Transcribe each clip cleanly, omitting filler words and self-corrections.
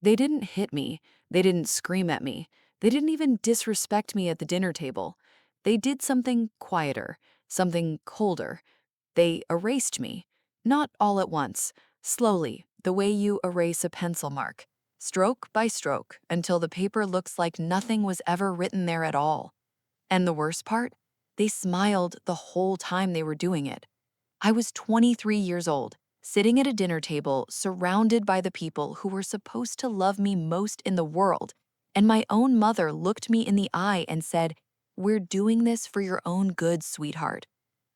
They didn't hit me, they didn't scream at me, they didn't even disrespect me at the dinner table. They did something quieter, something colder. They erased me. Not all at once, slowly, the way you erase a pencil mark, stroke by stroke, until the paper looks like nothing was ever written there at all. And the worst part? They smiled the whole time they were doing it. I was 23 years old, sitting at a dinner table surrounded by the people who were supposed to love me most in the world, and my own mother looked me in the eye and said, "We're doing this for your own good, sweetheart."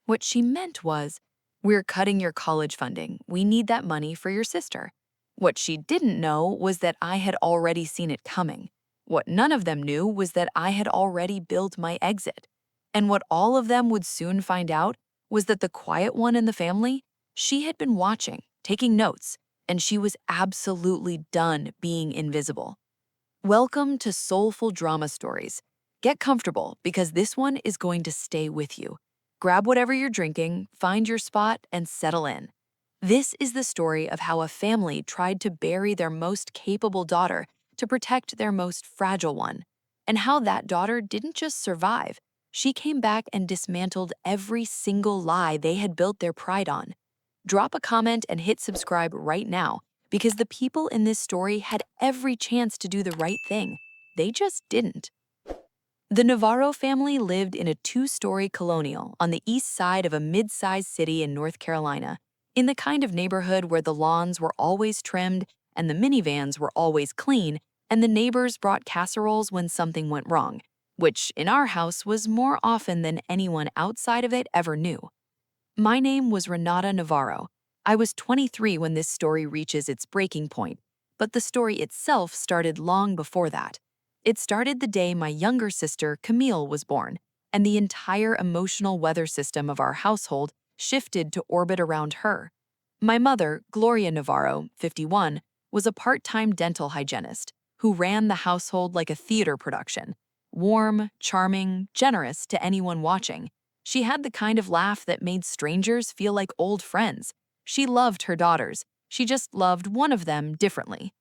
What she meant was, "We're cutting your college funding. We need that money for your sister." What she didn't know was that I had already seen it coming. What none of them knew was that I had already built my exit. And what all of them would soon find out was that the quiet one in the family, she had been watching, taking notes, and she was absolutely done being invisible. Welcome to Soulful Drama Stories. Get comfortable because this one is going to stay with you. Grab whatever you're drinking, find your spot, and settle in. This is the story of how a family tried to bury their most capable daughter to protect their most fragile one, and how that daughter didn't just survive, she came back and dismantled every single lie they had built their pride on. Drop a comment and hit subscribe right now because the people in this story had every chance to do the right thing. They just didn't. The Navarro family lived in a two-story colonial on the east side of a mid-sized city in North Carolina, in the kind of neighborhood where the lawns were always trimmed and the minivans were always clean, and the neighbors brought casseroles when something went wrong, which in our house was more often than anyone outside of it ever knew. My name was Renata Navarro. I was 23 when this story reaches its breaking point, but the story itself started long before that. It started the day my younger sister, Camille, was born, and the entire emotional weather system of our household shifted to orbit around her. My mother, Gloria Navarro, 51, was a part-time dental hygienist who ran the household like a theater production, warm, charming, generous to anyone watching. She had the kind of laugh that made strangers feel like old friends. She loved her daughters. She just loved one of them differently.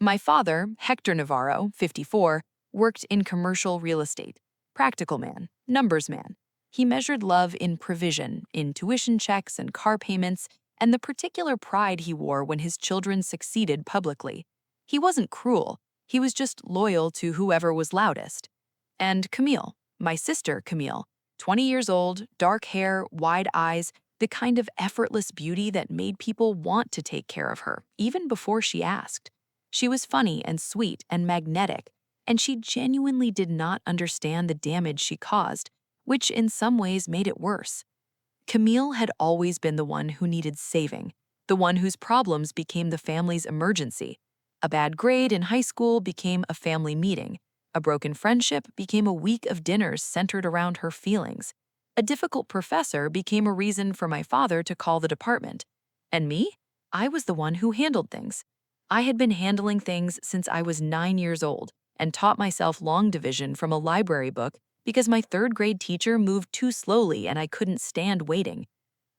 My father, Hector Navarro, 54, worked in commercial real estate. Practical man, numbers man. He measured love in provision, in tuition checks and car payments, and the particular pride he wore when his children succeeded publicly. He wasn't cruel. He was just loyal to whoever was loudest. And Camille, my sister Camille, 20 years old, dark hair, wide eyes, the kind of effortless beauty that made people want to take care of her, even before she asked. She was funny and sweet and magnetic, and she genuinely did not understand the damage she caused, which in some ways made it worse. Camille had always been the one who needed saving, the one whose problems became the family's emergency. A bad grade in high school became a family meeting. A broken friendship became a week of dinners centered around her feelings. A difficult professor became a reason for my father to call the department. And me? I was the one who handled things. I had been handling things since I was 9 years old and taught myself long division from a library book because my third-grade teacher moved too slowly and I couldn't stand waiting.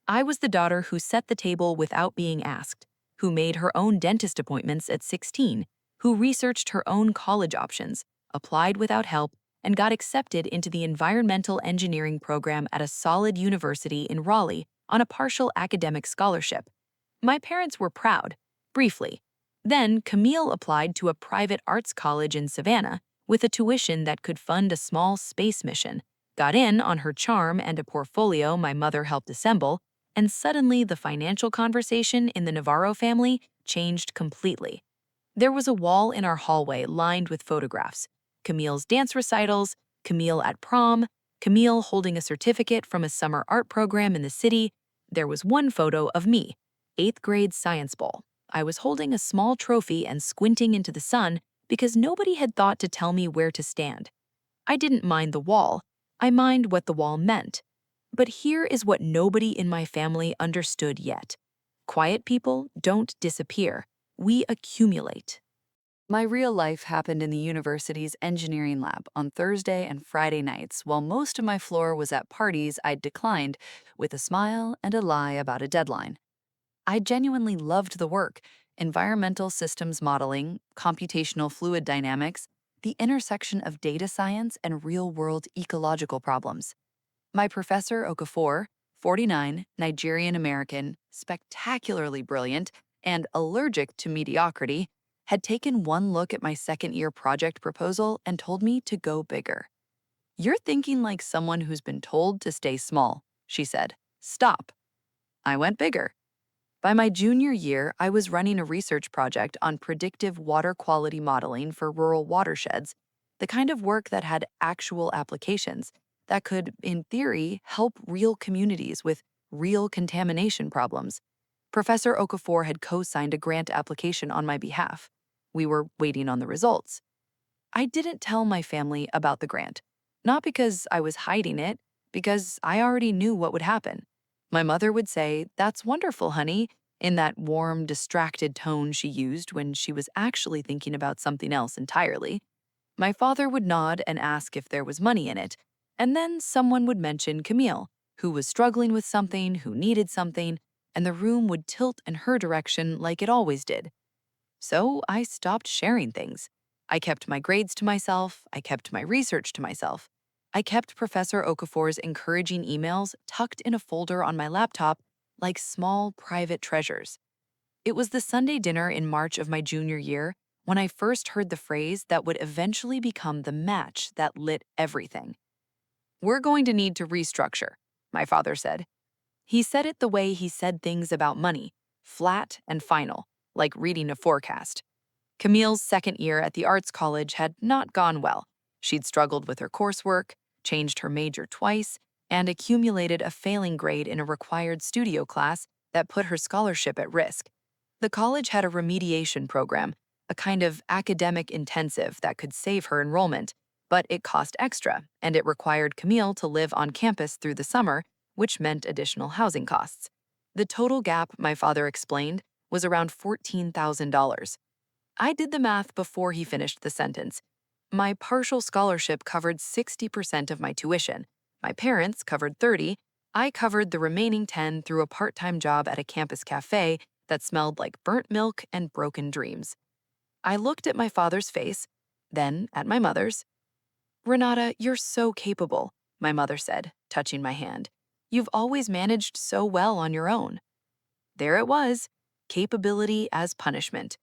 I was the daughter who set the table without being asked, who made her own dentist appointments at 16, who researched her own college options, applied without help, and got accepted into the environmental engineering program at a solid university in Raleigh on a partial academic scholarship. My parents were proud, briefly. Then Camille applied to a private arts college in Savannah with a tuition that could fund a small space mission, got in on her charm and a portfolio my mother helped assemble, and suddenly the financial conversation in the Navarro family changed completely. There was a wall in our hallway lined with photographs. Camille's dance recitals, Camille at prom, Camille holding a certificate from a summer art program in the city. There was one photo of me, 8th grade science bowl. I was holding a small trophy and squinting into the sun because nobody had thought to tell me where to stand. I didn't mind the wall. I mind what the wall meant. But here is what nobody in my family understood yet. Quiet people don't disappear. We accumulate. My real life happened in the university's engineering lab on Thursday and Friday nights while most of my floor was at parties I'd declined with a smile and a lie about a deadline. I genuinely loved the work. environmental systems modeling, computational fluid dynamics, the intersection of data science and real-world ecological problems. My professor, Okafor, 49, Nigerian American, spectacularly brilliant, and allergic to mediocrity, had taken one look at my second-year project proposal and told me to go bigger. "You're thinking like someone who's been told to stay small," she said. "Stop." I went bigger. By my junior year, I was running a research project on predictive water quality modeling for rural watersheds, the kind of work that had actual applications that could, in theory, help real communities with real contamination problems. Professor Okafor had co-signed a grant application on my behalf. We were waiting on the results. I didn't tell my family about the grant, not because I was hiding it, because I already knew what would happen. My mother would say, "That's wonderful, honey," in that warm, distracted tone she used when she was actually thinking about something else entirely. My father would nod and ask if there was money in it, and then someone would mention Camille, who was struggling with something, who needed something, and the room would tilt in her direction like it always did. So I stopped sharing things. I kept my grades to myself, I kept my research to myself. I kept Professor Okafor's encouraging emails tucked in a folder on my laptop like small private treasures. It was the Sunday dinner in March of my junior year when I first heard the phrase that would eventually become the match that lit everything. "We're going to need to restructure," my father said. He said it the way he said things about money, flat and final, like reading a forecast. Camille's second year at the arts college had not gone well. She'd struggled with her coursework, changed her major twice, and accumulated a failing grade in a required studio class that put her scholarship at risk. The college had a remediation program, a kind of academic intensive that could save her enrollment, but it cost extra, and it required Camille to live on campus through the summer, which meant additional housing costs. The total gap, my father explained, was around $14,000. I did the math before he finished the sentence. My partial scholarship covered 60% of my tuition. My parents covered 30. I covered the remaining 10 through a part-time job at a campus cafe that smelled like burnt milk and broken dreams. I looked at my father's face, then at my mother's. "Renata, you're so capable," my mother said, touching my hand. "You've always managed so well on your own." There it was, capability as punishment.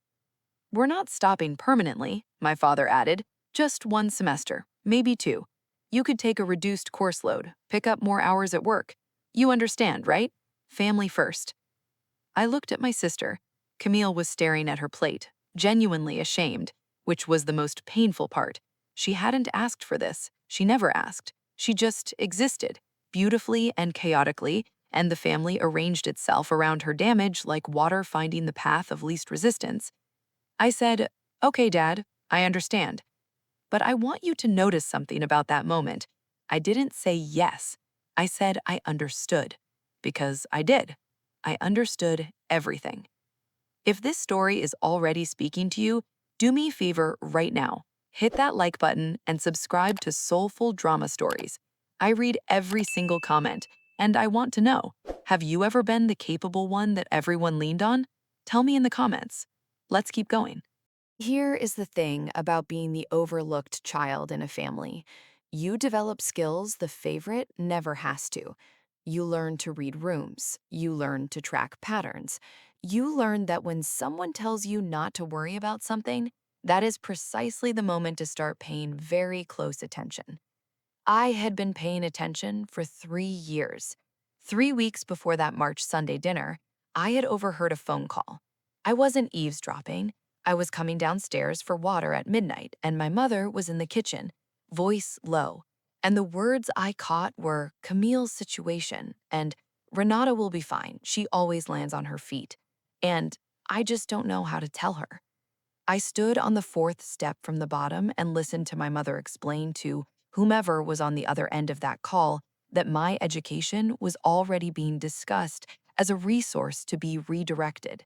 "We're not stopping permanently," my father added. "Just one semester, maybe two. You could take a reduced course load, pick up more hours at work. You understand, right? Family first." I looked at my sister. Camille was staring at her plate, genuinely ashamed, which was the most painful part. She hadn't asked for this. She never asked. She just existed, beautifully and chaotically, and the family arranged itself around her damage like water finding the path of least resistance. I said, "Okay, Dad, I understand. But I want you to notice something about that moment. I didn't say yes. I said I understood. Because I did. I understood everything." If this story is already speaking to you, do me a favor right now. Hit that like button and subscribe to Soulful Drama Stories. I read every single comment, and I want to know, have you ever been the capable one that everyone leaned on? Tell me in the comments. Let's keep going. Here is the thing about being the overlooked child in a family. You develop skills the favorite never has to. You learn to read rooms. You learn to track patterns. You learn that when someone tells you not to worry about something, that is precisely the moment to start paying very close attention. I had been paying attention for 3 years. 3 weeks before that March Sunday dinner, I had overheard a phone call. I wasn't eavesdropping. I was coming downstairs for water at midnight, and my mother was in the kitchen, voice low. And the words I caught were Camille's situation and Renata will be fine. She always lands on her feet. And I just don't know how to tell her. I stood on the fourth step from the bottom and listened to my mother explain to whomever was on the other end of that call that my education was already being discussed as a resource to be redirected.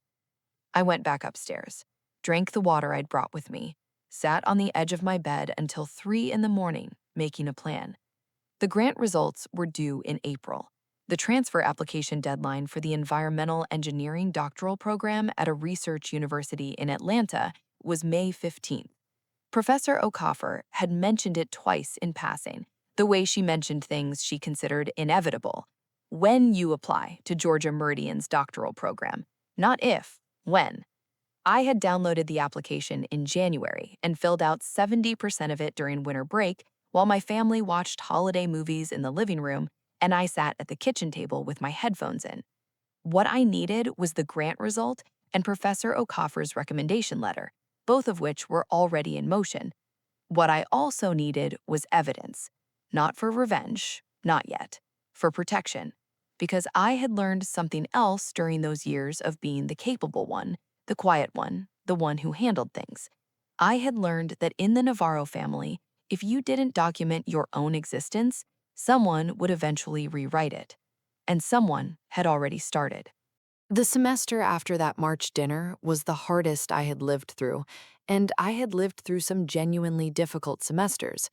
I went back upstairs, drank the water I'd brought with me, sat on the edge of my bed until 3 in the morning, making a plan. The grant results were due in April. The transfer application deadline for the environmental engineering doctoral program at a research university in Atlanta was May 15th. Professor O'Coffer had mentioned it twice in passing, the way she mentioned things she considered inevitable. When you apply to Georgia Meridian's doctoral program, not if, when. I had downloaded the application in January and filled out 70% of it during winter break while my family watched holiday movies in the living room and I sat at the kitchen table with my headphones in. What I needed was the grant result and Professor O'Coffer's recommendation letter, both of which were already in motion. What I also needed was evidence, not for revenge, not yet, for protection, because I had learned something else during those years of being the capable one, the quiet one, the one who handled things. I had learned that in the Navarro family, if you didn't document your own existence, someone would eventually rewrite it. And someone had already started. The semester after that March dinner was the hardest I had lived through, and I had lived through some genuinely difficult semesters.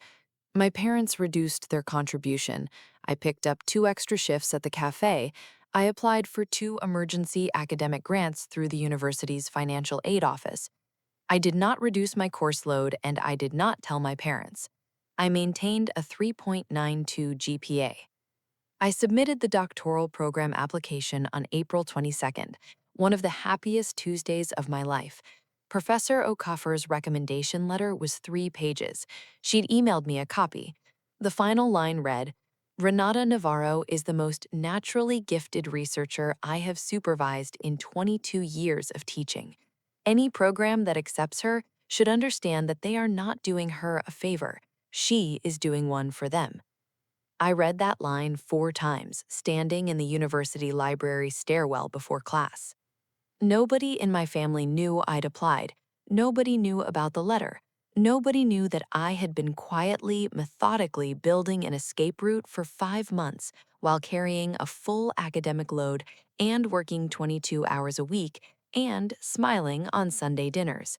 My parents reduced their contribution. I picked up 2 extra shifts at the cafe. I applied for 2 emergency academic grants through the university's financial aid office. I did not reduce my course load, and I did not tell my parents. I maintained a 3.92 GPA. I submitted the doctoral program application on April 22nd, one of the happiest Tuesdays of my life. Professor O'Coffer's recommendation letter was 3 pages. She'd emailed me a copy. The final line read, "Renata Navarro is the most naturally gifted researcher I have supervised in 22 years of teaching. Any program that accepts her should understand that they are not doing her a favor. She is doing one for them." I read that line 4 times, standing in the university library stairwell before class. Nobody in my family knew I'd applied. Nobody knew about the letter. Nobody knew that I had been quietly, methodically building an escape route for 5 months while carrying a full academic load and working 22 hours a week and smiling on Sunday dinners.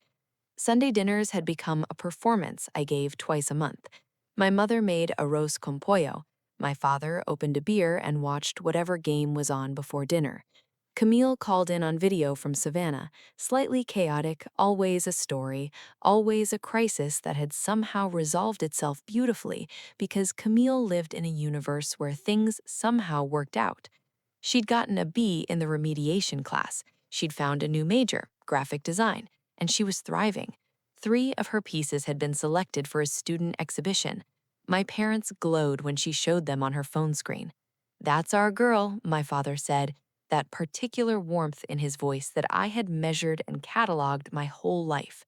Sunday dinners had become a performance I gave twice a month. My mother made arroz con pollo. My father opened a beer and watched whatever game was on before dinner. Camille called in on video from Savannah, slightly chaotic, always a story, always a crisis that had somehow resolved itself beautifully because Camille lived in a universe where things somehow worked out. She'd gotten a B in the remediation class. She'd found a new major, graphic design, and she was thriving. 3 of her pieces had been selected for a student exhibition. My parents glowed when she showed them on her phone screen. "That's our girl," my father said, that particular warmth in his voice that I had measured and cataloged my whole life.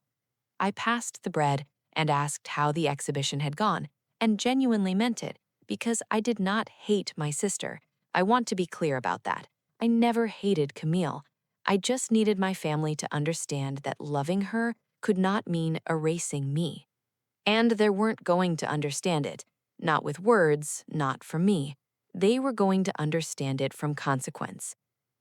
I passed the bread and asked how the exhibition had gone, and genuinely meant it, because I did not hate my sister. I want to be clear about that. I never hated Camille. I just needed my family to understand that loving her could not mean erasing me. And they weren't going to understand it. Not with words, not from me. They were going to understand it from consequence.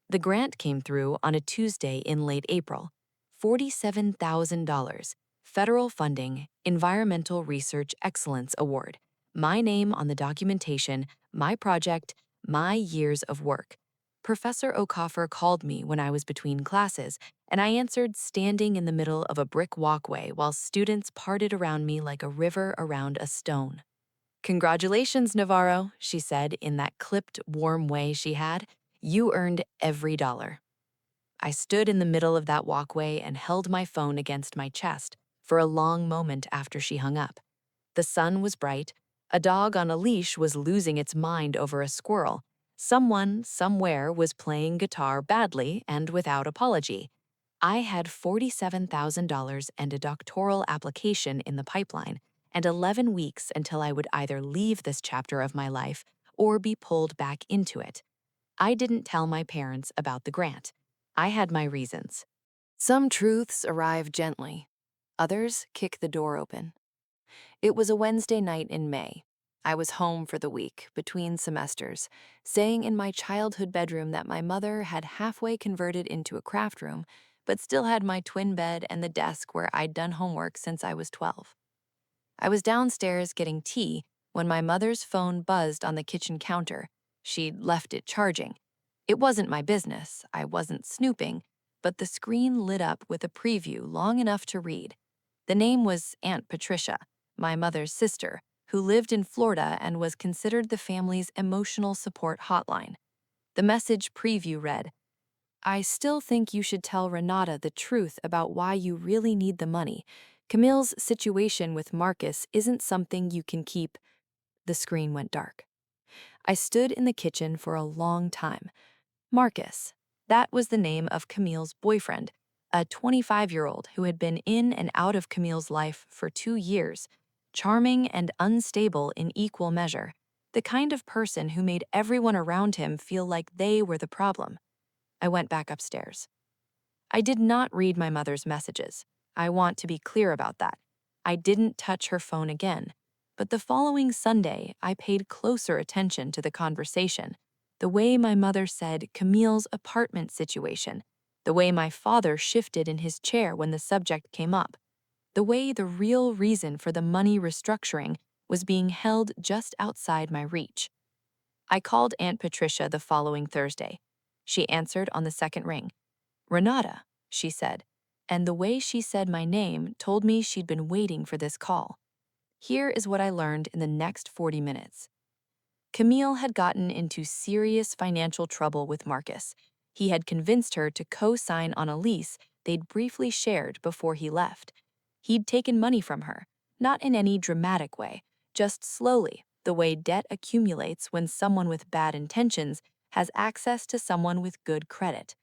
The grant came through on a Tuesday in late April. $47,000. Federal funding, Environmental Research Excellence Award. My name on the documentation, my project, my years of work. Professor O'Coffer called me when I was between classes, and I answered standing in the middle of a brick walkway while students parted around me like a river around a stone. "Congratulations, Navarro," she said in that clipped, warm way she had. "You earned every dollar." I stood in the middle of that walkway and held my phone against my chest for a long moment after she hung up. The sun was bright. A dog on a leash was losing its mind over a squirrel. Someone, somewhere, was playing guitar badly and without apology. I had $47,000 and a doctoral application in the pipeline, and 11 weeks until I would either leave this chapter of my life or be pulled back into it. I didn't tell my parents about the grant. I had my reasons. Some truths arrive gently. Others kick the door open. It was a Wednesday night in May. I was home for the week, between semesters, staying in my childhood bedroom that my mother had halfway converted into a craft room, but still had my twin bed and the desk where I'd done homework since I was 12. I was downstairs getting tea when my mother's phone buzzed on the kitchen counter. She'd left it charging. It wasn't my business, I wasn't snooping, but the screen lit up with a preview long enough to read. The name was Aunt Patricia, my mother's sister, who lived in Florida and was considered the family's emotional support hotline. The message preview read, I still think you should tell Renata the truth about why you really need the money. Camille's situation with Marcus isn't something you can keep. The screen went dark. I stood in the kitchen for a long time. Marcus. That was the name of Camille's boyfriend, a 25-year-old who had been in and out of Camille's life for 2 years, charming and unstable in equal measure, the kind of person who made everyone around him feel like they were the problem. I went back upstairs. I did not read my mother's messages. I want to be clear about that. I didn't touch her phone again. But the following Sunday, I paid closer attention to the conversation. The way my mother said Camille's apartment situation. The way my father shifted in his chair when the subject came up. The way the real reason for the money restructuring was being held just outside my reach. I called Aunt Patricia the following Thursday. She answered on the second ring. Renata, she said, and the way she said my name told me she'd been waiting for this call. Here is what I learned in the next 40 minutes. Camille had gotten into serious financial trouble with Marcus. He had convinced her to co-sign on a lease they'd briefly shared before he left. He'd taken money from her, not in any dramatic way, just slowly, the way debt accumulates when someone with bad intentions has access to someone with good credit.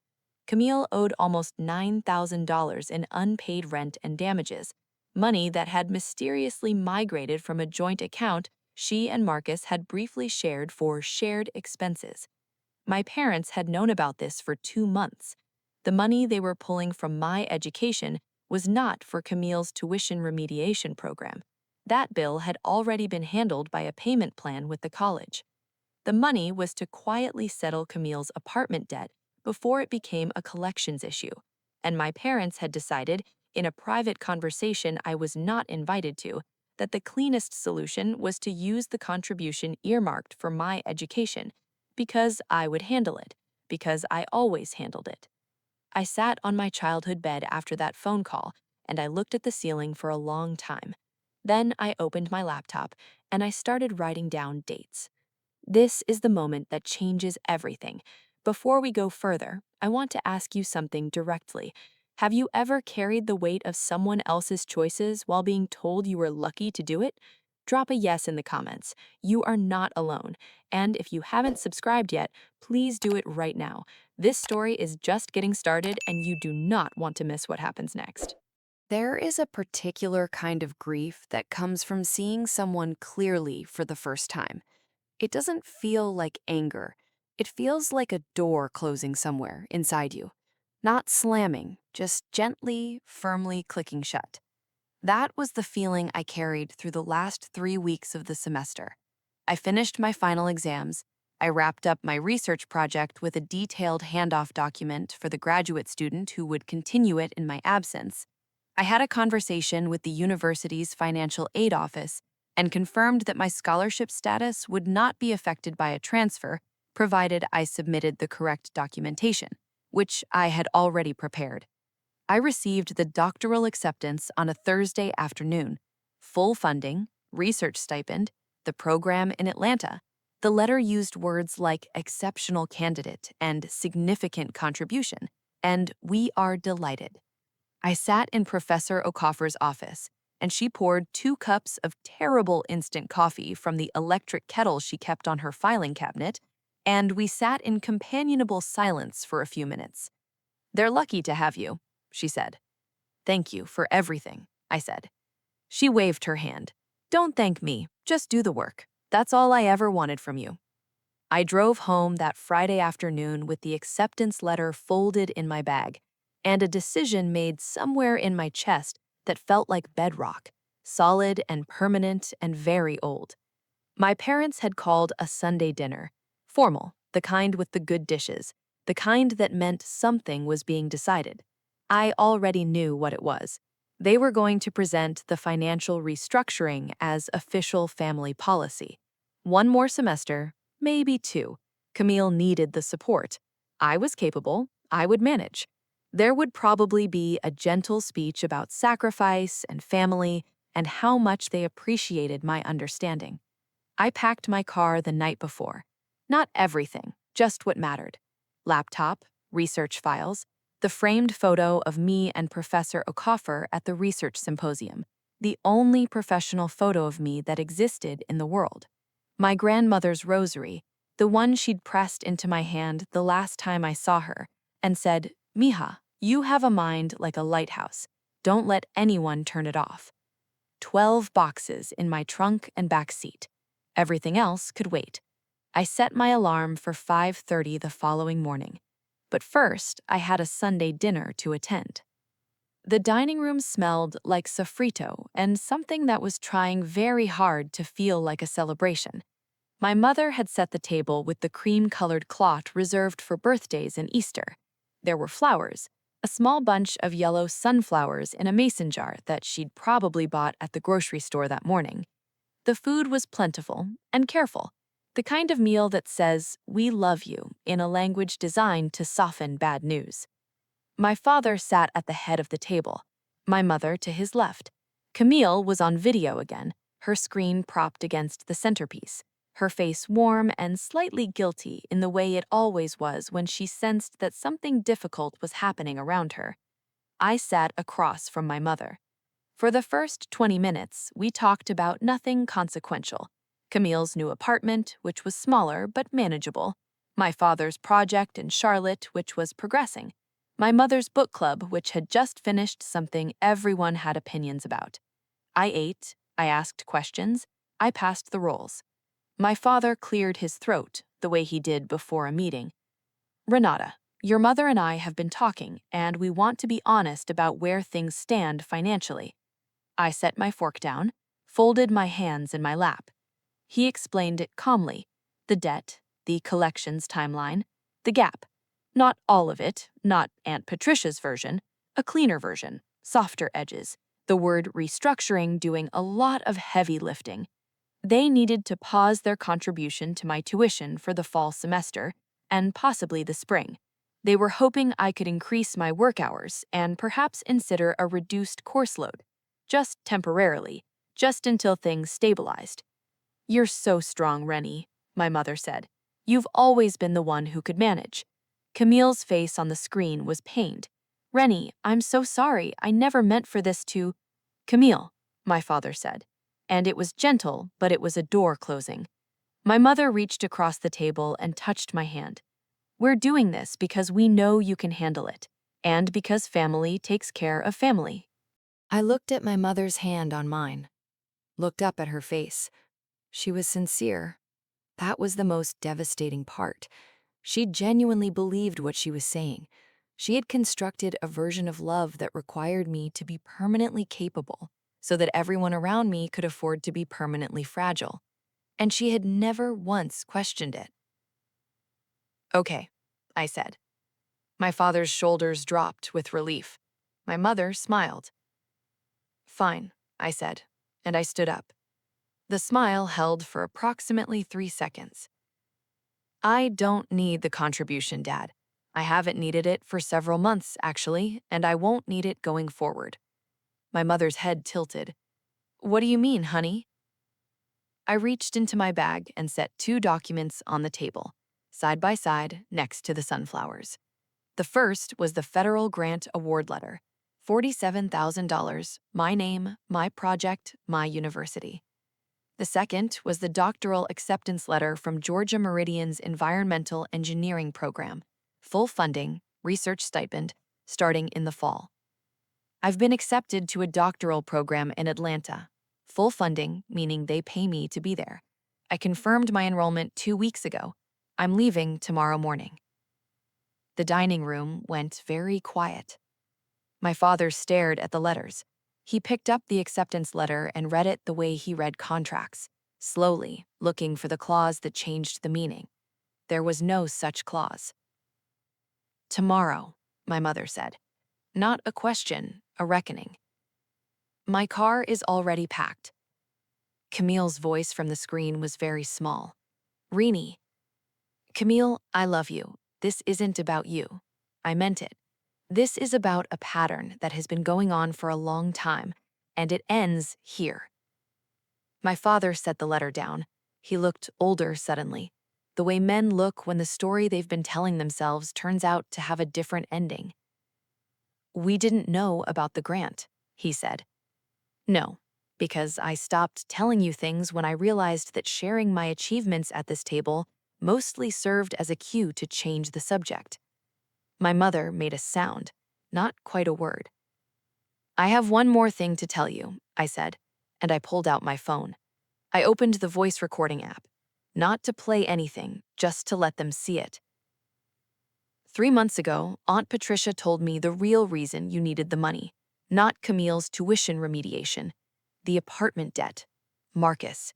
Camille owed almost $9,000 in unpaid rent and damages, money that had mysteriously migrated from a joint account she and Marcus had briefly shared for shared expenses. My parents had known about this for 2 months. The money they were pulling from my education was not for Camille's tuition remediation program. That bill had already been handled by a payment plan with the college. The money was to quietly settle Camille's apartment debt before it became a collections issue, and my parents had decided, in a private conversation I was not invited to, that the cleanest solution was to use the contribution earmarked for my education, because I would handle it, because I always handled it. I sat on my childhood bed after that phone call, and I looked at the ceiling for a long time. Then I opened my laptop, and I started writing down dates. This is the moment that changes everything. Before we go further, I want to ask you something directly. Have you ever carried the weight of someone else's choices while being told you were lucky to do it? Drop a yes in the comments. You are not alone. And if you haven't subscribed yet, please do it right now. This story is just getting started and you do not want to miss what happens next. There is a particular kind of grief that comes from seeing someone clearly for the first time. It doesn't feel like anger. It feels like a door closing somewhere inside you. Not slamming, just gently, firmly clicking shut. That was the feeling I carried through the last 3 weeks of the semester. I finished my final exams. I wrapped up my research project with a detailed handoff document for the graduate student who would continue it in my absence. I had a conversation with the university's financial aid office and confirmed that my scholarship status would not be affected by a transfer, provided I submitted the correct documentation, which I had already prepared. I received the doctoral acceptance on a Thursday afternoon. Full funding, research stipend, the program in Atlanta. The letter used words like exceptional candidate and significant contribution, and we are delighted. I sat in Professor O'Coffer's office, and she poured 2 cups of terrible instant coffee from the electric kettle she kept on her filing cabinet, and we sat in companionable silence for a few minutes. They're lucky to have you, she said. Thank you for everything, I said. She waved her hand. Don't thank me, just do the work. That's all I ever wanted from you. I drove home that Friday afternoon with the acceptance letter folded in my bag, and a decision made somewhere in my chest that felt like bedrock, solid and permanent and very old. My parents had called a Sunday dinner, formal, the kind with the good dishes, the kind that meant something was being decided. I already knew what it was. They were going to present the financial restructuring as official family policy. 1 more semester, maybe 2. Camille needed the support. I was capable, I would manage. There would probably be a gentle speech about sacrifice and family and how much they appreciated my understanding. I packed my car the night before. Not everything, just what mattered. Laptop, research files, the framed photo of me and Professor Okafor at the research symposium, the only professional photo of me that existed in the world. My grandmother's rosary, the one she'd pressed into my hand the last time I saw her, and said, "Mija, you have a mind like a lighthouse. Don't let anyone turn it off." 12 boxes in my trunk and back seat. Everything else could wait. I set my alarm for 5:30 the following morning. But first, I had a Sunday dinner to attend. The dining room smelled like sofrito and something that was trying very hard to feel like a celebration. My mother had set the table with the cream-colored cloth reserved for birthdays and Easter. There were flowers, a small bunch of yellow sunflowers in a mason jar that she'd probably bought at the grocery store that morning. The food was plentiful and careful, the kind of meal that says, "We love you," in a language designed to soften bad news. My father sat at the head of the table, my mother to his left. Camille was on video again, her screen propped against the centerpiece, her face warm and slightly guilty in the way it always was when she sensed that something difficult was happening around her. I sat across from my mother. For the first 20 minutes, we talked about nothing consequential. Camille's new apartment, which was smaller but manageable, my father's project in Charlotte, which was progressing, my mother's book club, which had just finished something everyone had opinions about. I ate, I asked questions, I passed the rolls. My father cleared his throat, the way he did before a meeting. "Renata, your mother and I have been talking, and we want to be honest about where things stand financially." I set my fork down, folded my hands in my lap. He explained it calmly. The debt, the collections timeline, the gap. Not all of it, not Aunt Patricia's version, a cleaner version, softer edges, the word restructuring doing a lot of heavy lifting. They needed to pause their contribution to my tuition for the fall semester, and possibly the spring. They were hoping I could increase my work hours and perhaps consider a reduced course load. Just temporarily, just until things stabilized. "You're so strong, Rennie," my mother said. "You've always been the one who could manage." Camille's face on the screen was pained. "Rennie, I'm so sorry. I never meant for this to—" "Camille," my father said. And it was gentle, but it was a door closing. My mother reached across the table and touched my hand. "We're doing this because we know you can handle it, and because family takes care of family." I looked at my mother's hand on mine, looked up at her face. She was sincere. That was the most devastating part. She genuinely believed what she was saying. She had constructed a version of love that required me to be permanently capable, so that everyone around me could afford to be permanently fragile. And she had never once questioned it. "Okay," I said. My father's shoulders dropped with relief. My mother smiled. "Fine," I said, and I stood up. The smile held for approximately 3 seconds. "I don't need the contribution, Dad. I haven't needed it for several months, actually, and I won't need it going forward." My mother's head tilted. "What do you mean, honey?" I reached into my bag and set 2 documents on the table, side by side next to the sunflowers. The first was the federal grant award letter, $47,000, my name, my project, my university. The second was the doctoral acceptance letter from Georgia Meridian's Environmental Engineering Program, full funding, research stipend, starting in the fall. I've been accepted to a doctoral program in Atlanta, full funding, meaning they pay me to be there. I confirmed my enrollment 2 weeks ago. I'm leaving tomorrow morning. The dining room went very quiet. My father stared at the letters. He picked up the acceptance letter and read it the way he read contracts, slowly, looking for the clause that changed the meaning. There was no such clause. "Tomorrow," my mother said. Not a question, a reckoning. "My car is already packed." Camille's voice from the screen was very small. "Rennie." Camille, I love you. This isn't about you. I meant it. This is about a pattern that has been going on for a long time, and it ends here. My father set the letter down. He looked older suddenly, the way men look when the story they've been telling themselves turns out to have a different ending. We didn't know about the grant, he said. No, because I stopped telling you things when I realized that sharing my achievements at this table mostly served as a cue to change the subject. My mother made a sound, not quite a word. I have one more thing to tell you, I said, and I pulled out my phone. I opened the voice recording app, not to play anything, just to let them see it. 3 months ago, Aunt Patricia told me the real reason you needed the money, not Camille's tuition remediation, the apartment debt, Marcus.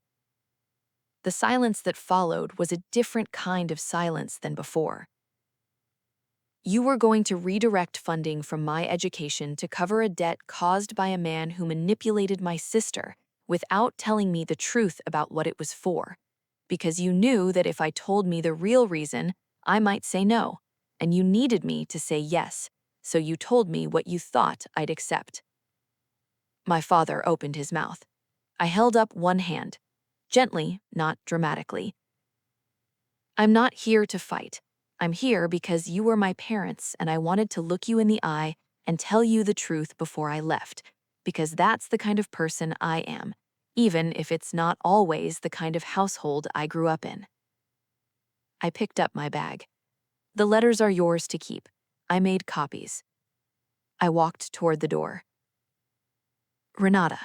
The silence that followed was a different kind of silence than before. You were going to redirect funding from my education to cover a debt caused by a man who manipulated my sister without telling me the truth about what it was for, because you knew that if I told me the real reason, I might say no, and you needed me to say yes, so you told me what you thought I'd accept. My father opened his mouth. I held up one hand, gently, not dramatically. I'm not here to fight. I'm here because you were my parents and I wanted to look you in the eye and tell you the truth before I left, because that's the kind of person I am, even if it's not always the kind of household I grew up in. I picked up my bag. The letters are yours to keep. I made copies. I walked toward the door. Renata,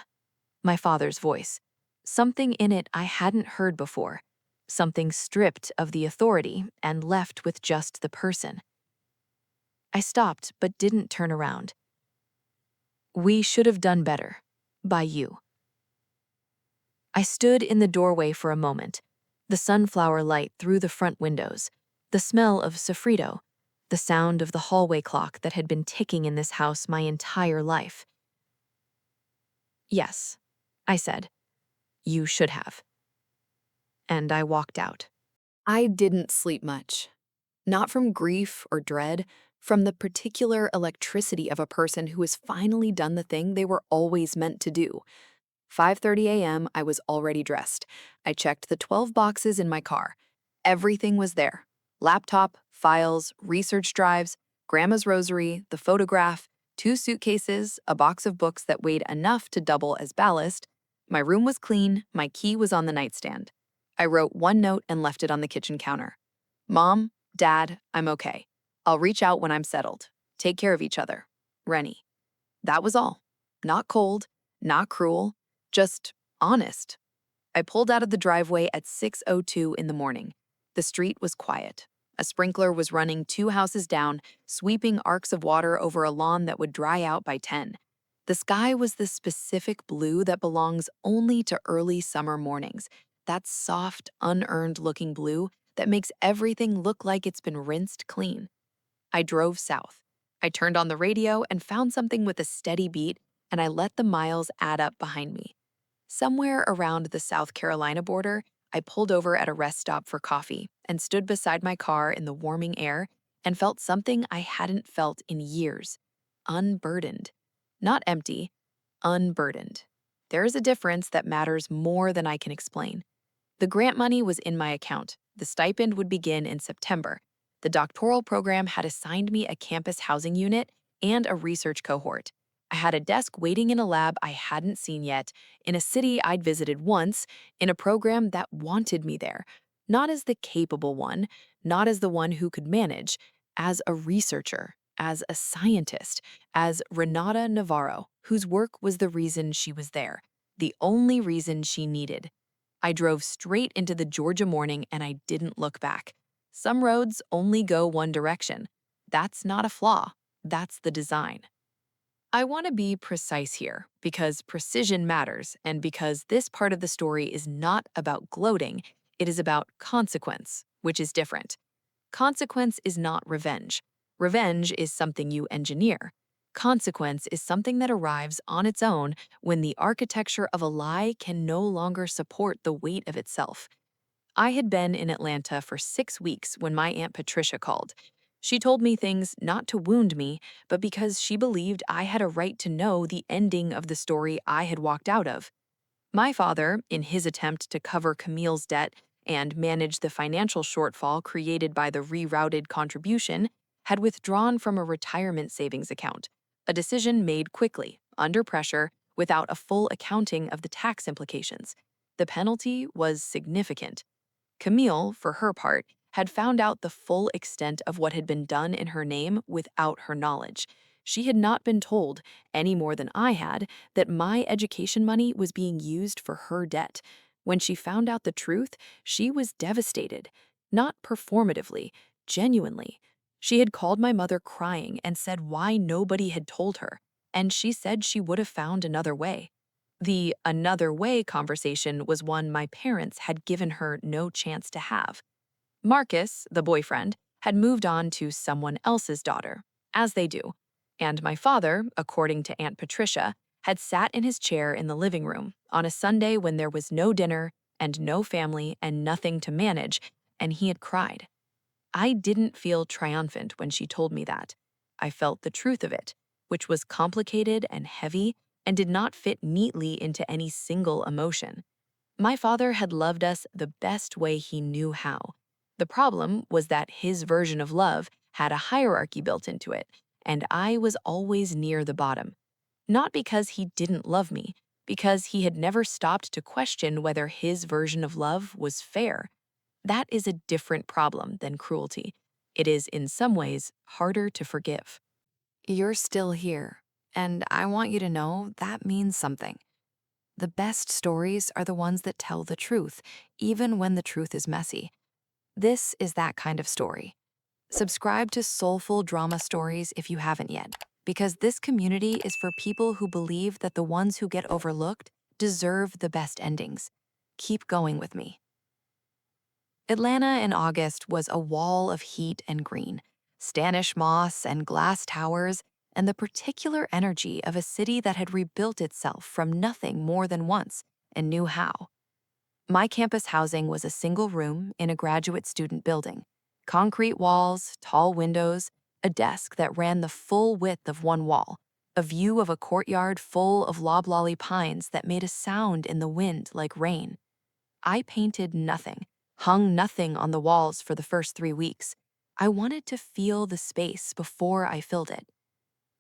my father's voice. Something in it I hadn't heard before. Something stripped of the authority and left with just the person. I stopped but didn't turn around. We should have done better. By you. I stood in the doorway for a moment, the sunflower light through the front windows, the smell of sofrito, the sound of the hallway clock that had been ticking in this house my entire life. Yes, I said. You should have. And I walked out. I didn't sleep much. Not from grief or dread, from the particular electricity of a person who has finally done the thing they were always meant to do. 5:30 a.m., I was already dressed. I checked the 12 boxes in my car. Everything was there. Laptop, files, research drives, grandma's rosary, the photograph, 2 suitcases, a box of books that weighed enough to double as ballast. My room was clean, my key was on the nightstand. I wrote one note and left it on the kitchen counter. Mom, Dad, I'm okay. I'll reach out when I'm settled. Take care of each other. Rennie. That was all. Not cold, not cruel, just honest. I pulled out of the driveway at 6:02 in the morning. The street was quiet. A sprinkler was running 2 houses down, sweeping arcs of water over a lawn that would dry out by 10. The sky was the specific blue that belongs only to early summer mornings, that soft, unearned-looking blue that makes everything look like it's been rinsed clean. I drove south. I turned on the radio and found something with a steady beat, and I let the miles add up behind me. Somewhere around the South Carolina border, I pulled over at a rest stop for coffee and stood beside my car in the warming air and felt something I hadn't felt in years. Unburdened. Not empty, unburdened. There is a difference that matters more than I can explain. The grant money was in my account. The stipend would begin in September. The doctoral program had assigned me a campus housing unit and a research cohort. I had a desk waiting in a lab I hadn't seen yet, in a city I'd visited once, in a program that wanted me there, not as the capable one, not as the one who could manage, as a researcher, as a scientist, as Renata Navarro, whose work was the reason she was there, the only reason she needed. I drove straight into the Georgia morning and I didn't look back. Some roads only go one direction. That's not a flaw. That's the design. I want to be precise here because precision matters and because this part of the story is not about gloating, it is about consequence, which is different. Consequence is not revenge. Revenge is something you engineer. Consequence is something that arrives on its own when the architecture of a lie can no longer support the weight of itself. I had been in Atlanta for 6 weeks when my Aunt Patricia called. She told me things not to wound me, but because she believed I had a right to know the ending of the story I had walked out of. My father, in his attempt to cover Camille's debt and manage the financial shortfall created by the rerouted contribution, had withdrawn from a retirement savings account, a decision made quickly, under pressure, without a full accounting of the tax implications. The penalty was significant. Camille, for her part, had found out the full extent of what had been done in her name without her knowledge. She had not been told, any more than I had, that my education money was being used for her debt. When she found out the truth, she was devastated. Not performatively, genuinely. She had called my mother crying and said why nobody had told her, and she said she would have found another way. The another way conversation was one my parents had given her no chance to have. Marcus, the boyfriend, had moved on to someone else's daughter, as they do. And my father, according to Aunt Patricia, had sat in his chair in the living room on a Sunday when there was no dinner and no family and nothing to manage, and he had cried. I didn't feel triumphant when she told me that. I felt the truth of it, which was complicated and heavy and did not fit neatly into any single emotion. My father had loved us the best way he knew how. The problem was that his version of love had a hierarchy built into it, and I was always near the bottom. Not because he didn't love me, because he had never stopped to question whether his version of love was fair. That is a different problem than cruelty. It is, in some ways, harder to forgive. You're still here, and I want you to know that means something. The best stories are the ones that tell the truth, even when the truth is messy. This is that kind of story. Subscribe to Soulful Drama Stories if you haven't yet, because this community is for people who believe that the ones who get overlooked deserve the best endings. Keep going with me. Atlanta in August was a wall of heat and green, Spanish moss and glass towers, and the particular energy of a city that had rebuilt itself from nothing more than once and knew how. My campus housing was a single room in a graduate student building. Concrete walls, tall windows, a desk that ran the full width of one wall, a view of a courtyard full of loblolly pines that made a sound in the wind like rain. I painted nothing, hung nothing on the walls for the first 3 weeks. I wanted to feel the space before I filled it.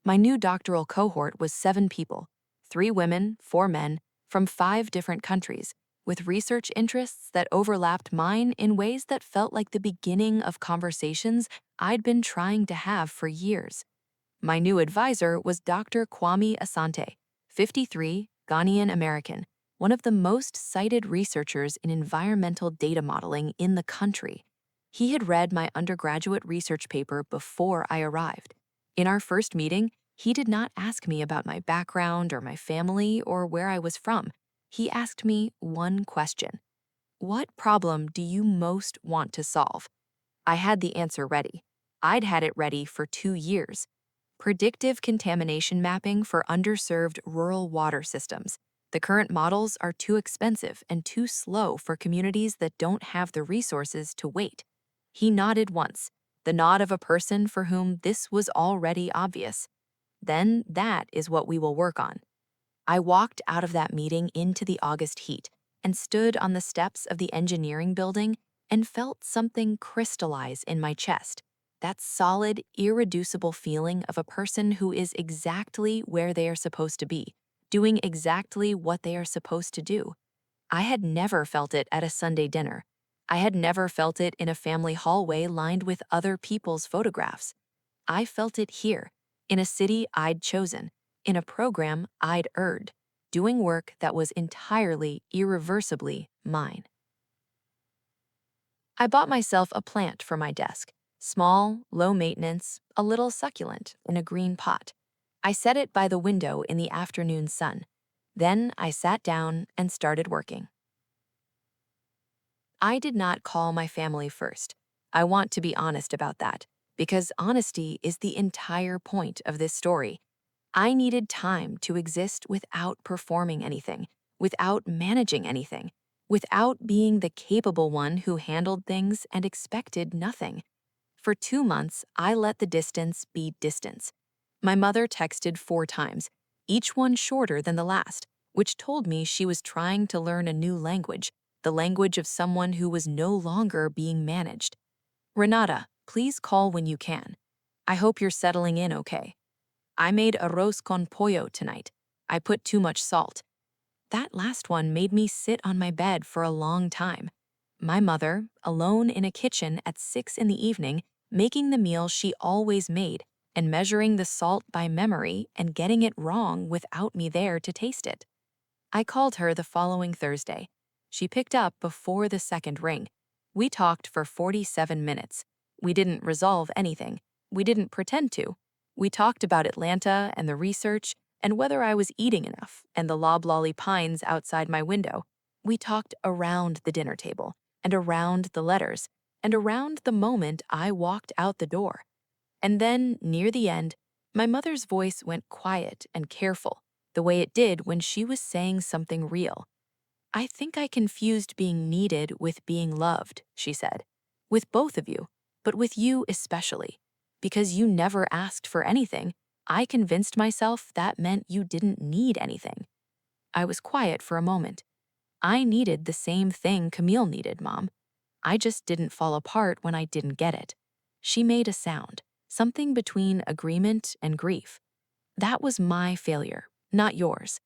My new doctoral cohort was 7 people, 3 women, 4 men, from 5 different countries, with research interests that overlapped mine in ways that felt like the beginning of conversations I'd been trying to have for years. My new advisor was Dr. Kwame Asante, 53, Ghanaian American, one of the most cited researchers in environmental data modeling in the country. He had read my undergraduate research paper before I arrived. In our first meeting, he did not ask me about my background or my family or where I was from. He asked me one question. What problem do you most want to solve? I had the answer ready. I'd had it ready for 2 years. Predictive contamination mapping for underserved rural water systems. The current models are too expensive and too slow for communities that don't have the resources to wait. He nodded once, the nod of a person for whom this was already obvious. Then that is what we will work on. I walked out of that meeting into the August heat and stood on the steps of the engineering building and felt something crystallize in my chest. That solid, irreducible feeling of a person who is exactly where they are supposed to be, doing exactly what they are supposed to do. I had never felt it at a Sunday dinner. I had never felt it in a family hallway lined with other people's photographs. I felt it here, in a city I'd chosen, in a program I'd earned, doing work that was entirely, irreversibly mine. I bought myself a plant for my desk, small, low maintenance, a little succulent in a green pot. I set it by the window in the afternoon sun. Then I sat down and started working. I did not call my family first. I want to be honest about that, because honesty is the entire point of this story. I needed time to exist without performing anything, without managing anything. without being the capable one who handled things and expected nothing. For 2 months, I let the distance be distance. My mother texted 4 times, each one shorter than the last, which told me she was trying to learn a new language, the language of someone who was no longer being managed. Renata, please call when you can. I hope you're settling in okay. I made arroz con pollo tonight. I put too much salt. That last one made me sit on my bed for a long time. My mother, alone in a kitchen at 6 in the evening, making the meal she always made and measuring the salt by memory and getting it wrong without me there to taste it. I called her the following Thursday. She picked up before the second ring. We talked for 47 minutes. We didn't resolve anything. We didn't pretend to. We talked about Atlanta and the research and whether I was eating enough and the loblolly pines outside my window. We talked around the dinner table and around the letters and around the moment I walked out the door. And then, near the end, my mother's voice went quiet and careful, the way it did when she was saying something real. I think I confused being needed with being loved, she said. With both of you, but with you especially. Because you never asked for anything, I convinced myself that meant you didn't need anything. I was quiet for a moment. I needed the same thing Camille needed, Mom. I just didn't fall apart when I didn't get it. She made a sound, something between agreement and grief. That was my failure, not yours.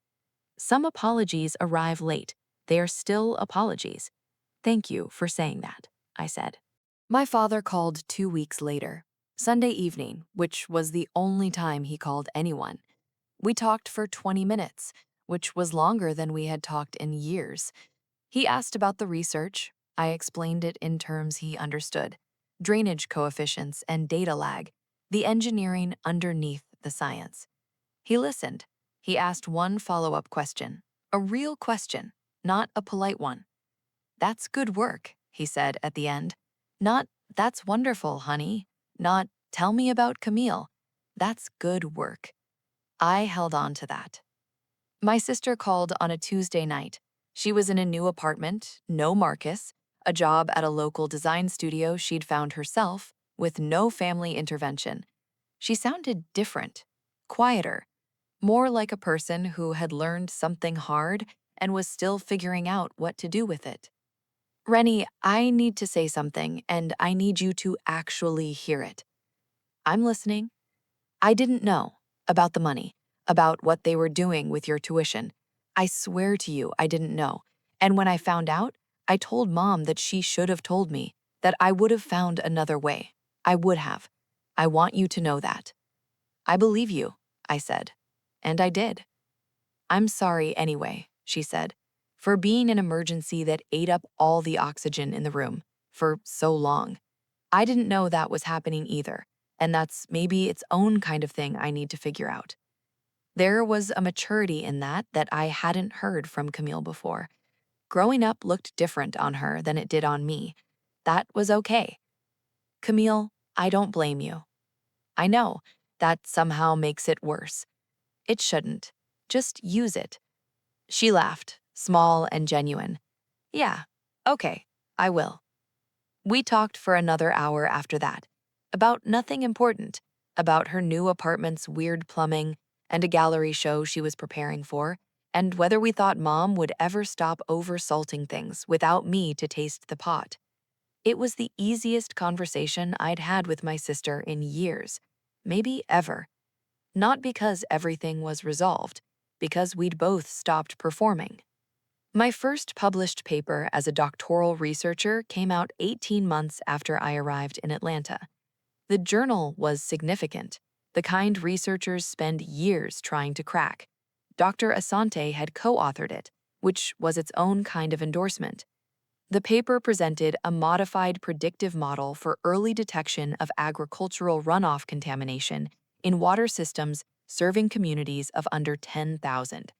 Some apologies arrive late. They are still apologies. Thank you for saying that, I said. My father called 2 weeks later, Sunday evening, which was the only time he called anyone. We talked for 20 minutes, which was longer than we had talked in years. He asked about the research. I explained it in terms he understood. Drainage coefficients and data lag, the engineering underneath the science. He listened. He asked one follow-up question, a real question, not a polite one. That's good work, he said at the end. Not, that's wonderful, honey. Not, tell me about Camille. That's good work. I held on to that. My sister called on a Tuesday night. She was in a new apartment, no Marcus, a job at a local design studio she'd found herself, with no family intervention. She sounded different, quieter, more like a person who had learned something hard and was still figuring out what to do with it. Rennie, I need to say something, and I need you to actually hear it. I'm listening. I didn't know about the money, about what they were doing with your tuition. I swear to you, I didn't know. And when I found out, I told Mom that she should have told me, that I would have found another way. I would have. I want you to know that. I believe you, I said. And I did. I'm sorry anyway, she said, for being an emergency that ate up all the oxygen in the room for so long. I didn't know that was happening either, and that's maybe its own kind of thing I need to figure out. There was a maturity in that I hadn't heard from Camille before. Growing up looked different on her than it did on me. That was okay. Camille, I don't blame you. I know that somehow makes it worse. It shouldn't. Just use it. She laughed, small and genuine. Yeah, okay, I will. We talked for another hour after that, about nothing important, about her new apartment's weird plumbing and a gallery show she was preparing for, and whether we thought Mom would ever stop over-salting things without me to taste the pot. It was the easiest conversation I'd had with my sister in years, maybe ever. Not because everything was resolved, because we'd both stopped performing. My first published paper as a doctoral researcher came out 18 months after I arrived in Atlanta. The journal was significant, the kind researchers spend years trying to crack. Dr. Asante had co-authored it, which was its own kind of endorsement. The paper presented a modified predictive model for early detection of agricultural runoff contamination in water systems serving communities of under 10,000.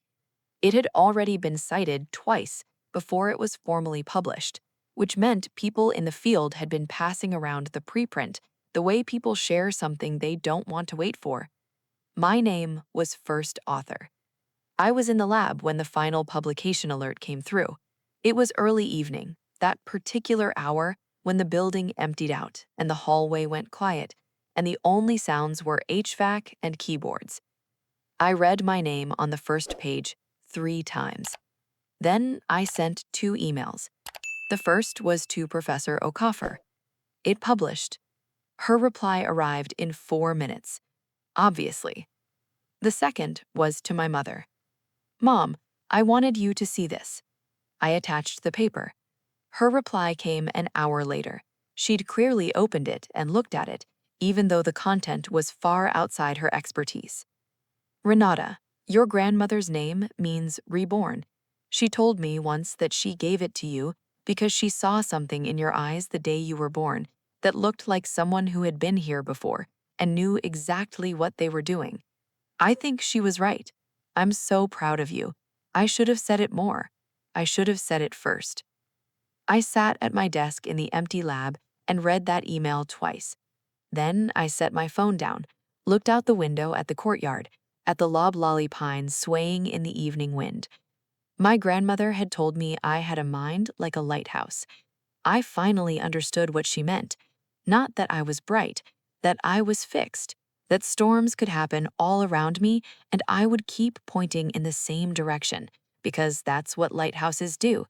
It had already been cited twice before it was formally published, which meant people in the field had been passing around the preprint the way people share something they don't want to wait for. My name was first author. I was in the lab when the final publication alert came through. It was early evening, that particular hour when the building emptied out and the hallway went quiet, and the only sounds were HVAC and keyboards. I read my name on the first page 3 times. Then I sent 2 emails. The first was to Professor O'Coffer. It published. Her reply arrived in 4 minutes. Obviously. The second was to my mother. Mom, I wanted you to see this. I attached the paper. Her reply came an hour later. She'd clearly opened it and looked at it, even though the content was far outside her expertise. Renata, your grandmother's name means reborn. She told me once that she gave it to you because she saw something in your eyes the day you were born that looked like someone who had been here before and knew exactly what they were doing. I think she was right. I'm so proud of you. I should have said it more. I should have said it first. I sat at my desk in the empty lab and read that email twice. Then I set my phone down, looked out the window at the courtyard, at the loblolly pines swaying in the evening wind. My grandmother had told me I had a mind like a lighthouse. I finally understood what she meant. Not that I was bright, that I was fixed, that storms could happen all around me and I would keep pointing in the same direction, because that's what lighthouses do.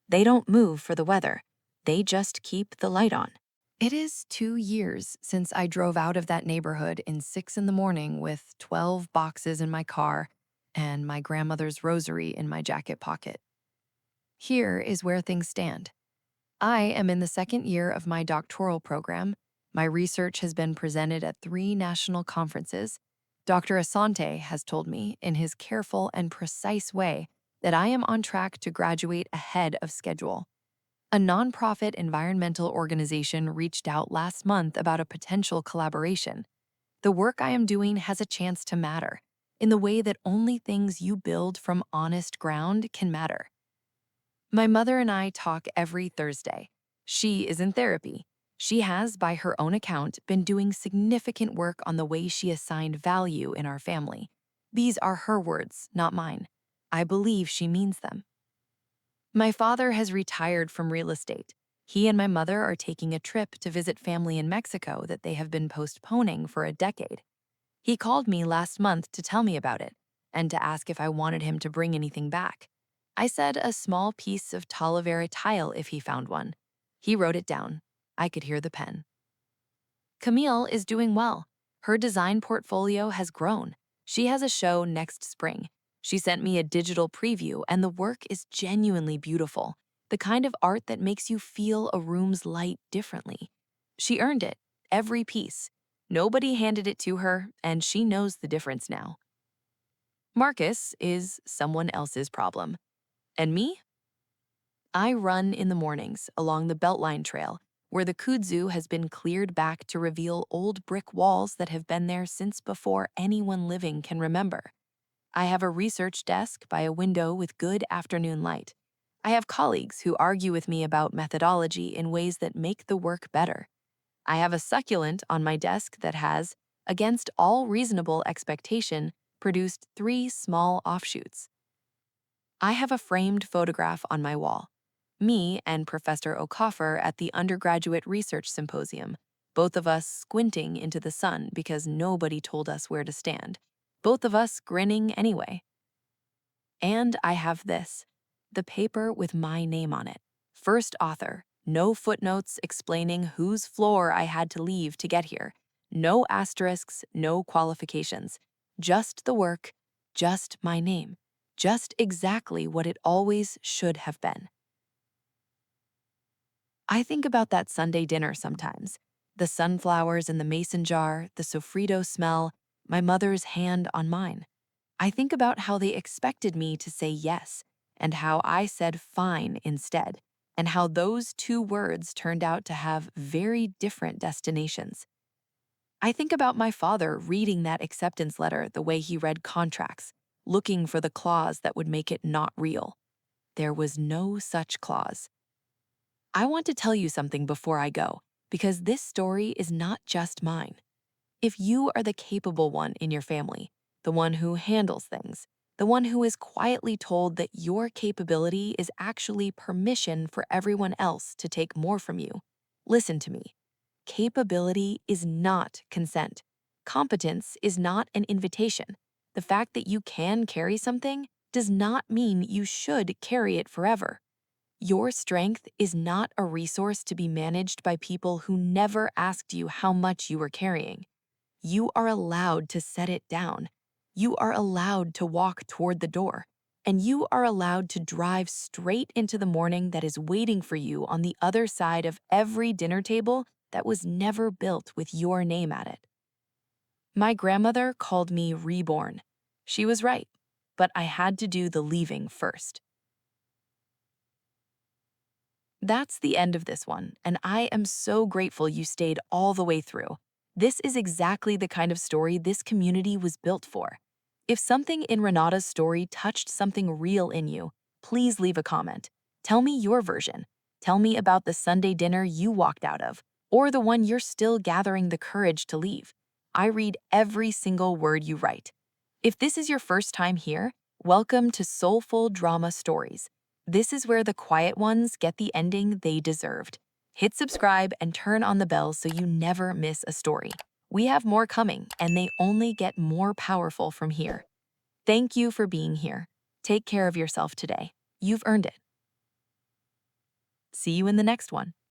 They don't move for the weather. They just keep the light on. It is 2 years since I drove out of that neighborhood in 6 in the morning with 12 boxes in my car and my grandmother's rosary in my jacket pocket. Here is where things stand. I am in the second year of my doctoral program. My research has been presented at 3 national conferences. Dr. Asante has told me, in his careful and precise way, that I am on track to graduate ahead of schedule. A nonprofit environmental organization reached out last month about a potential collaboration. The work I am doing has a chance to matter, in the way that only things you build from honest ground can matter. My mother and I talk every Thursday. She is in therapy. She has, by her own account, been doing significant work on the way she assigned value in our family. These are her words, not mine. I believe she means them. My father has retired from real estate. He and my mother are taking a trip to visit family in Mexico that they have been postponing for a decade. He called me last month to tell me about it and to ask if I wanted him to bring anything back. I said a small piece of Talavera tile if he found one. He wrote it down. I could hear the pen. Camille is doing well. Her design portfolio has grown. She has a show next spring. She sent me a digital preview, and the work is genuinely beautiful, the kind of art that makes you feel a room's light differently. She earned it, every piece. Nobody handed it to her, and she knows the difference now. Marcus is someone else's problem. And me? I run in the mornings along the Beltline Trail, where the kudzu has been cleared back to reveal old brick walls that have been there since before anyone living can remember. I have a research desk by a window with good afternoon light. I have colleagues who argue with me about methodology in ways that make the work better. I have a succulent on my desk that has, against all reasonable expectation, produced 3 small offshoots. I have a framed photograph on my wall. Me and Professor O'Coffer at the undergraduate research symposium, both of us squinting into the sun because nobody told us where to stand, both of us grinning anyway. And I have this, the paper with my name on it. First author, no footnotes explaining whose floor I had to leave to get here. No asterisks, no qualifications. Just the work, just my name. Just exactly what it always should have been. I think about that Sunday dinner sometimes. The sunflowers in the mason jar, the sofrito smell, my mother's hand on mine. I think about how they expected me to say yes, and how I said fine instead, and how those 2 words turned out to have very different destinations. I think about my father reading that acceptance letter the way he read contracts, looking for the clause that would make it not real. There was no such clause. I want to tell you something before I go, because this story is not just mine. If you are the capable one in your family, the one who handles things, the one who is quietly told that your capability is actually permission for everyone else to take more from you. Listen to me. Capability is not consent. Competence is not an invitation. The fact that you can carry something does not mean you should carry it forever. Your strength is not a resource to be managed by people who never asked you how much you were carrying. You are allowed to set it down. You are allowed to walk toward the door. And you are allowed to drive straight into the morning that is waiting for you on the other side of every dinner table that was never built with your name at it. My grandmother called me reborn. She was right, but I had to do the leaving first. That's the end of this one, and I am so grateful you stayed all the way through. This is exactly the kind of story this community was built for. If something in Renata's story touched something real in you, please leave a comment. Tell me your version. Tell me about the Sunday dinner you walked out of, or the one you're still gathering the courage to leave. I read every single word you write. If this is your first time here, welcome to Soulful Drama Stories. This is where the quiet ones get the ending they deserved. Hit subscribe and turn on the bell so you never miss a story. We have more coming, and they only get more powerful from here. Thank you for being here. Take care of yourself today. You've earned it. See you in the next one.